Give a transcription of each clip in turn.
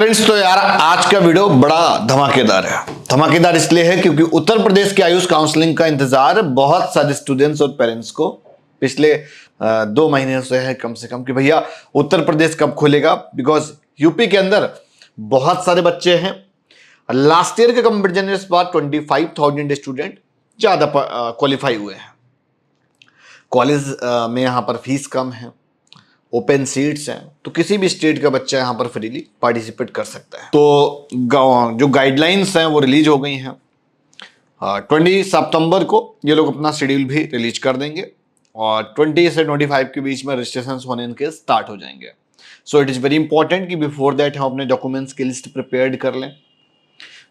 Friends, तो यार आज का वीडियो बड़ा धमाकेदार है। धमाकेदार इसलिए है क्योंकि उत्तर प्रदेश की आयुष काउंसलिंग का इंतजार बहुत सारे स्टूडेंट्स और पेरेंट्स को पिछले 2 महीने से है कम से कम कि भैया उत्तर प्रदेश कब खुलेगा। बिकॉज यूपी के अंदर बहुत सारे बच्चे हैं। लास्ट ईयर के कंपेरिजन इस बार 25,000 स्टूडेंट ज्यादा क्वालिफाई हुए हैं। कॉलेज में यहाँ पर फीस कम है, ओपन सीट्स हैं, तो किसी भी स्टेट का बच्चा यहाँ पर फ्रीली पार्टिसिपेट कर सकता है। तो जो गाइडलाइंस हैं वो रिलीज हो गई हैं। 20 सितंबर को ये लोग अपना शेड्यूल भी रिलीज कर देंगे और 20 से 25 के बीच में रजिस्ट्रेशन होने इनके स्टार्ट हो जाएंगे। So it is very important कि बिफोर दैट हम अपने डॉक्यूमेंट्स की लिस्ट प्रिपेयर कर लें।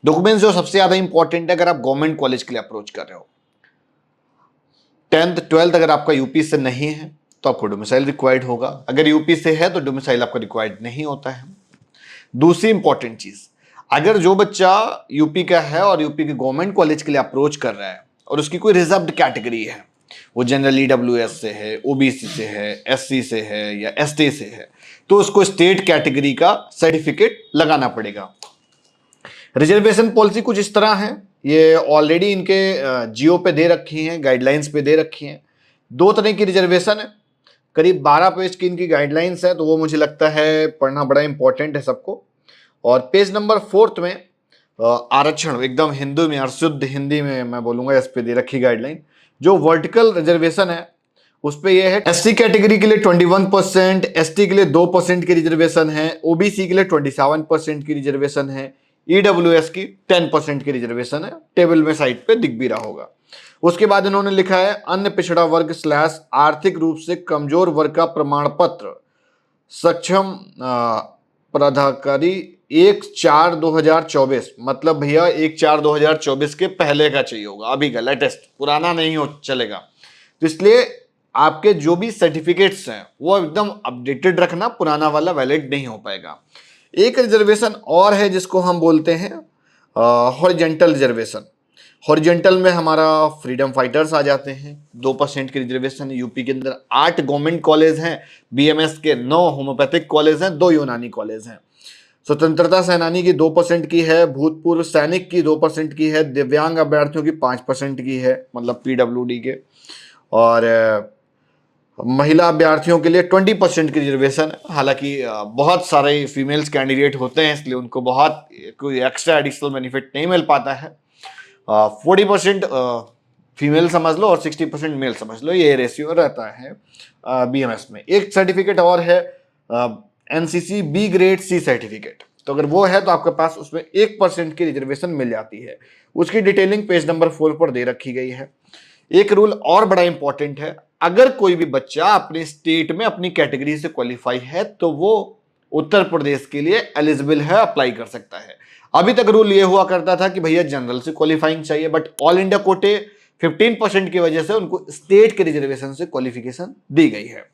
डॉक्यूमेंट्स जो सबसे ज़्यादा इंपॉर्टेंट है, अगर आप गवर्नमेंट कॉलेज के लिए अप्रोच कर रहे हो, 10th 12th अगर आपका यूपी से नहीं है तो आपको डोमिसाइल रिक्वायर्ड होगा। अगर यूपी से है तो डोमिसाइल आपका रिक्वायर्ड नहीं होता है। दूसरी इंपॉर्टेंट चीज, अगर जो बच्चा यूपी का है और यूपी के गवर्नमेंट कॉलेज के लिए अप्रोच कर रहा है और उसकी कोई रिजर्व्ड कैटेगरी है, वो जनरल ईडब्ल्यूएस से है, ओबीसी से है, एससी से है या एसटी से है, तो उसको स्टेट कैटेगरी का सर्टिफिकेट लगाना पड़ेगा। रिजर्वेशन पॉलिसी कुछ इस तरह है, ये ऑलरेडी इनके जियो पे दे रखी हैं, गाइडलाइंस पे दे रखी हैं। 2 तरह की रिजर्वेशन है, करीब 12 पेज की इनकी गाइडलाइंस है, तो वो मुझे लगता है पढ़ना बड़ा इंपॉर्टेंट है सबको। और पेज नंबर 4 में आरक्षण एकदम हिंदी में और शुद्ध हिंदी में मैं बोलूँगा, इस पे दे रखी गाइडलाइन। जो वर्टिकल रिजर्वेशन है उस पे ये है, एससी कैटेगरी के लिए 21%, एसटी के लिए 2% की रिजर्वेशन है, ओबीसी के लिए 27% की रिजर्वेशन है, ईडब्ल्यूएस की 10% की रिजर्वेशन है। टेबल में साइड पे दिख भी रहा होगा। उसके बाद इन्होंने लिखा है अन्य पिछड़ा वर्ग / आर्थिक रूप से कमजोर वर्ग का प्रमाण पत्र सक्षम प्राधिकारी 1/4/2024, मतलब भैया 1/4/2024 के पहले का चाहिए होगा, अभी का लेटेस्ट, पुराना नहीं हो चलेगा। तो इसलिए आपके जो भी सर्टिफिकेट्स हैं वो एकदम अपडेटेड रखना, पुराना वाला वैलिड नहीं हो पाएगा। एक रिजर्वेशन और है जिसको हम बोलते हैं हॉरिजॉन्टल रिजर्वेशन। हॉरिजॉन्टल में हमारा फ्रीडम फाइटर्स आ जाते हैं, 2% की रिजर्वेशन। यूपी के अंदर 8 गवर्नमेंट कॉलेज हैं, बीएमएस के 9 होम्योपैथिक कॉलेज हैं, 2 यूनानी कॉलेज हैं। स्वतंत्रता सेनानी की 2% की है, भूतपूर्व सैनिक की 2% की है, दिव्यांग अभ्यर्थियों की 5% की है, मतलब पीडब्ल्यूडी के, और महिला अभ्यर्थियों के लिए 20% की रिजर्वेशन है। हालांकि बहुत सारे फीमेल्स कैंडिडेट होते हैं, इसलिए उनको बहुत कोई एक्स्ट्रा एडिशनल बेनिफिट नहीं मिल पाता है। 40% फीमेल समझ लो और 60% मेल समझ लो, ये रेशियो रहता है बीएमएस में। एक सर्टिफिकेट और है NCC B grade C certificate, तो अगर वो है तो आपके पास उसमें 1% की रिजर्वेशन मिल जाती है। उसकी डिटेलिंग पेज नंबर 4 पर दे रखी गई है। एक रूल और बड़ा इंपॉर्टेंट है, अगर कोई भी बच्चा अपने स्टेट में अपनी कैटेगरी से क्वालिफाई है तो वो उत्तर प्रदेश के लिए एलिजिबल है, अप्लाई कर सकता है। अभी तक रूल ये हुआ करता था कि भैया जनरल से क्वालिफाइंग चाहिए, बट ऑल इंडिया कोटे 15% की वजह से उनको स्टेट के रिजर्वेशन से क्वालिफिकेशन दी गई है।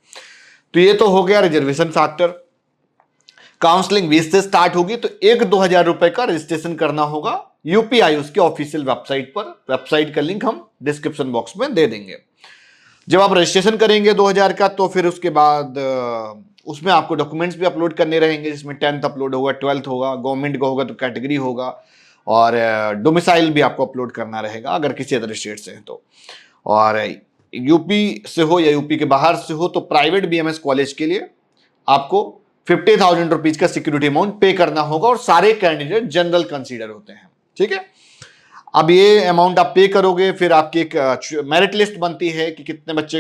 तो ये तो हो गया रिजर्वेशन फैक्टर। काउंसलिंग 20 से स्टार्ट होगी, तो 1-2 हजार रुपए का रजिस्ट्रेशन करना होगा यूपी आयुष के ऑफिशियल वेबसाइट पर। वेबसाइट का लिंक हम डिस्क्रिप्शन बॉक्स में दे देंगे। जब आप रजिस्ट्रेशन करेंगे 2000 का, तो फिर उसके बाद उसमें आपको डॉक्यूमेंट्स भी अपलोड करने रहेंगे, जिसमें 10th अपलोड होगा, 12th होगा, गवर्नमेंट का होगा तो कैटेगरी होगा, और डोमिसाइल भी आपको अपलोड करना रहेगा अगर किसी अदर स्टेट से है तो। और यूपी से हो या यूपी के बाहर से हो तो प्राइवेट बीएमएस कॉलेज के लिए आपको 50,000 रुपीज का सिक्योरिटी अमाउंट पे करना होगा, और सारे कैंडिडेट जनरल कंसीडर होते हैं। ठीक है, अब ये अमाउंट आप पे करोगे, फिर आपकी एक मेरिट लिस्ट बनती है कि कितने बच्चे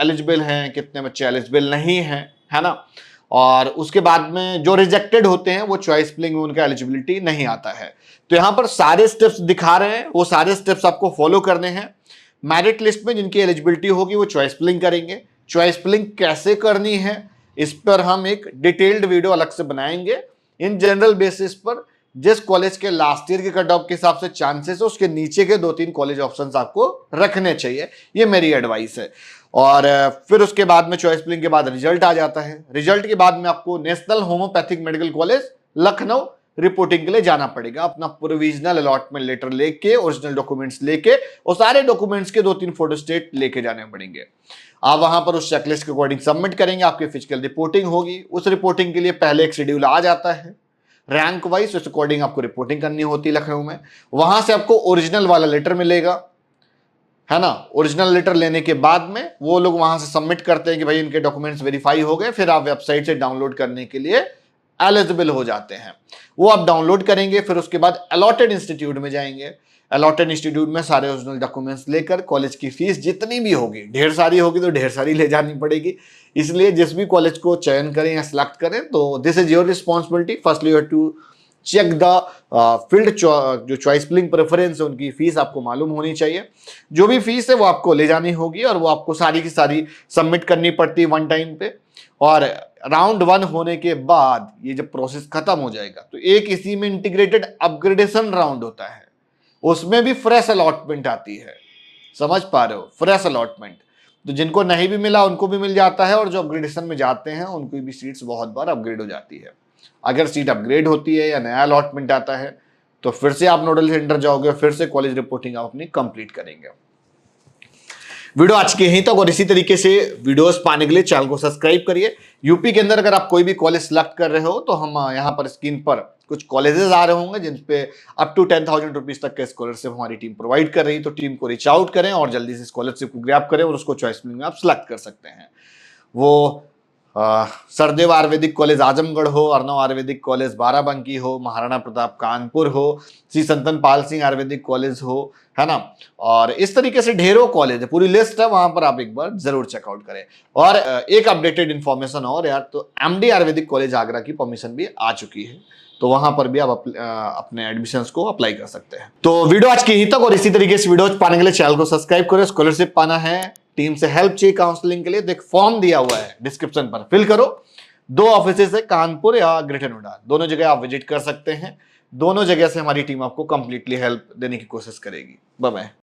एलिजिबल हैं, कितने बच्चे एलिजिबल नहीं हैं, है ना। और उसके बाद में जो रिजेक्टेड होते हैं वो चॉइस फिलिंग में उनका एलिजिबिलिटी नहीं आता है। तो यहाँ पर सारे स्टेप्स दिखा रहे हैं, वो सारे स्टेप्स आपको फॉलो करने हैं। मेरिट लिस्ट में जिनकी एलिजिबिलिटी होगी वो चॉइस फिलिंग करेंगे। चॉइस फिलिंग कैसे करनी है इस पर हम एक डिटेल्ड वीडियो अलग से बनाएंगे। इन जनरल बेसिस पर जिस कॉलेज के लास्ट ईयर के कट ऑफ के हिसाब से चांसेस है, उसके नीचे के 2-3 कॉलेज ऑप्शंस आपको रखने चाहिए, ये मेरी एडवाइस है। और फिर उसके बाद में चॉइस फिलिंग के बाद रिजल्ट आ जाता है। रिजल्ट के बाद में आपको national homeopathic medical college Lucknow reporting के लिए जाना पड़ेगा, अपना प्रोविजनल अलॉटमेंट लेटर लेके, ओरिजिनल डॉक्यूमेंट्स लेके, और सारे डॉक्यूमेंट्स के 2-3 फोटोस्टेट लेके जाने पड़ेंगे। आप वहां पर उस चेकलिस्ट के अकॉर्डिंग सबमिट करेंगे, आपकी फिजिकल रिपोर्टिंग होगी। उस रिपोर्टिंग के लिए पहले एक शेड्यूल आ जाता है, रैंक वाइज, उस अकॉर्डिंग आपको रिपोर्टिंग करनी होती है लखनऊ में। वहां से आपको ओरिजिनल वाला लेटर मिलेगा, है ना। ओरिजिनल लेटर लेने के बाद में वो लोग वहां से सबमिट करते हैं कि भाई इनके डॉक्यूमेंट्स वेरीफाई हो गए, फिर आप वेबसाइट से डाउनलोड करने के लिए एलिजिबल हो जाते हैं। वो आप डाउनलोड करेंगे, फिर उसके बाद अलॉटेड इंस्टीट्यूट में जाएंगे। अलॉटेड इंस्टीट्यूट में सारे ओरिजिनल डॉक्यूमेंट्स लेकर कॉलेज की फीस जितनी भी होगी, ढेर सारी होगी तो ढेर सारी ले जानी पड़ेगी। इसलिए जिस भी कॉलेज को चयन करें या सिलेक्ट करें तो this is your responsibility. Firstly you have to check the field, जो चॉइस फिलिंग प्रेफरेंस है उनकी फीस आपको मालूम होनी चाहिए। जो भी फीस है वो आपको ले जानी होगी और वो आपको सारी की सारी सबमिट करनी पड़ती है वन टाइम पे। और राउंड 1 होने के बाद ये जब प्रोसेस खत्म हो जाएगा तो एक इसी में इंटीग्रेटेड अपग्रेडेशन राउंड होता है, उसमें भी फ्रेश अलॉटमेंट आती है। समझ पा रहे हो, फ्रेश अलॉटमेंट। तो जिनको नहीं भी मिला उनको भी मिल जाता है, और जो अपग्रेडेशन में जाते हैं उनकी भी सीट्स बहुत बार अपग्रेड हो जाती है। अगर सीट अपग्रेड होती है या नया अलॉटमेंट आता है तो फिर से आप नोडल सेंटर जाओगे, फिर से कॉलेज रिपोर्टिंग आप अपनी कंप्लीट करेंगे। वीडियो आज की यहीं तक, और इसी तरीके से वीडियोस पाने के लिए चैनल को सब्सक्राइब करिए। यूपी के अंदर अगर आप कोई भी कॉलेज सिलेक्ट कर रहे हो तो हम यहाँ पर स्क्रीन पर कुछ कॉलेजेस आ रहे होंगे जिन पे अप टू 10,000 रुपीज तक के स्कॉलरशिप हमारी टीम प्रोवाइड कर रही है। तो टीम को रीच आउट करें और जल्दी से स्कॉलरशिप को ग्रैब करें और उसको चॉइस में आप सिलेक्ट कर सकते हैं। वो सरदेव आयुर्वेदिक कॉलेज आजमगढ़ हो, अर्नव आयुर्वेदिक कॉलेज बाराबंकी हो, महाराणा प्रताप कानपुर हो, श्री संतन पाल सिंह आयुर्वेदिक कॉलेज हो, है ना। और इस तरीके से ढेरों कॉलेज है, पूरी लिस्ट है, वहां पर आप एक बार जरूर चेकआउट करें। और एक अपडेटेड इन्फॉर्मेशन और यार, तो एमडी आयुर्वेदिक कॉलेज आगरा की परमिशन भी आ चुकी है, तो वहां पर भी आप अपने एडमिशंस को अप्लाई कर सकते हैं। तो वीडियो आज की यहीं तक, और इसी तरीके से वीडियो पाने के लिए चैनल को सब्सक्राइब करें। स्कॉलरशिप पाना है, टीम से हेल्प चाहिए काउंसलिंग के लिए, तो एक फॉर्म दिया हुआ है डिस्क्रिप्शन पर, फिल करो। 2 ऑफिसेज है, कानपुर या ग्रेटर नोएडा, दोनों जगह आप विजिट कर सकते हैं। दोनों जगह से हमारी टीम आपको कंप्लीटली हेल्प देने की कोशिश करेगी। Bye bye.